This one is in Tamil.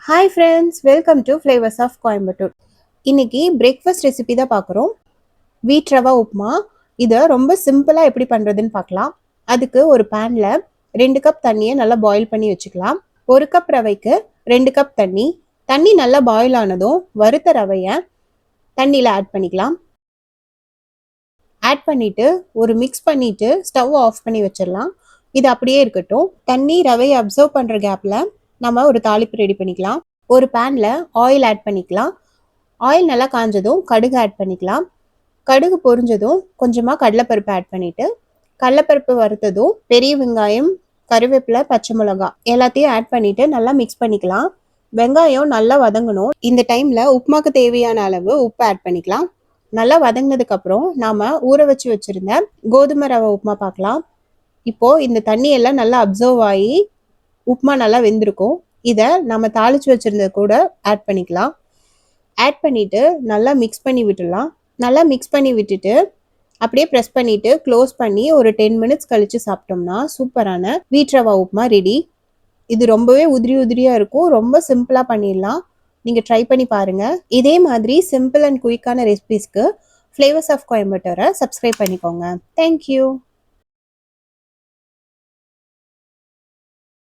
Hi friends, welcome to flavours of Coimbatore. இன்னைக்கு பிரேக்ஃபாஸ்ட் ரெசிபி தான் பார்க்குறோம். வீட் ரவா உப்புமா. இதை ரொம்ப சிம்பிளாக எப்படி பண்ணுறதுன்னு பார்க்கலாம். அதுக்கு ஒரு பேனில் 2 கப் தண்ணியை நல்லா பாயில் பண்ணி வச்சுக்கலாம். 1 கப் ரவைக்கு 2 கப் தண்ணி. தண்ணி நல்லா பாயில் ஆனதும் வறுத்த ரவையை தண்ணியில் ஆட் பண்ணிக்கலாம். ஆட் பண்ணிவிட்டு ஒரு மிக்ஸ் பண்ணிவிட்டு ஸ்டவ் ஆஃப் பண்ணி வச்சிடலாம். இது அப்படியே இருக்கட்டும். தண்ணி ரவையை அப்சர்வ் பண்ணுற கேப்பில் நம்ம ஒரு தாளிப்பு ரெடி பண்ணிக்கலாம். ஒரு பேனில் ஆயில் ஆட் பண்ணிக்கலாம். ஆயில் நல்லா காஞ்சதும் கடுகு ஆட் பண்ணிக்கலாம். கடுகு பொரிஞ்சதும் கொஞ்சமாக கடலைப்பருப்பு ஆட் பண்ணிவிட்டு கடலைப்பருப்பு வறுத்ததும் பெரிய வெங்காயம், கருவேப்பிலை, பச்சை மிளகாய் எல்லாத்தையும் ஆட் பண்ணிவிட்டு நல்லா மிக்ஸ் பண்ணிக்கலாம். வெங்காயம் நல்லா வதங்கணும். இந்த டைமில் உப்புமாக்கு தேவையான அளவு உப்பு ஆட் பண்ணிக்கலாம். நல்லா வதங்கினதுக்கப்புறம் நாம் ஊற வச்சு வச்சுருந்த கோதுமை ரவை உப்புமா பார்க்கலாம். இப்போது இந்த தண்ணியெல்லாம் நல்லா அப்சர்வ் ஆகி உப்புமா நல்லா வெந்திருக்கும். இதை நம்ம தாளித்து வச்சுருந்தது கூட ஆட் பண்ணிக்கலாம். ஆட் பண்ணிவிட்டு நல்லா மிக்ஸ் பண்ணி விட்டுடலாம். நல்லா மிக்ஸ் பண்ணி விட்டுட்டு அப்படியே ப்ரெஸ் பண்ணிவிட்டு க்ளோஸ் பண்ணி ஒரு 10 மினிட்ஸ் கழித்து சாப்பிட்டோம்னா சூப்பரான வீட் ரவா உப்புமா ரெடி. இது ரொம்பவே உதிரி உதிரியாக இருக்கும். ரொம்ப சிம்பிளாக பண்ணிடலாம். நீங்கள் ட்ரை பண்ணி பாருங்கள். இதே மாதிரி சிம்பிள் அண்ட் குயிக்கான ரெசிபீஸ்க்கு ஃப்ளேவர்ஸ் ஆஃப் கோயம்புத்தூரை சப்ஸ்கிரைப் பண்ணிக்கோங்க. தேங்க்யூ.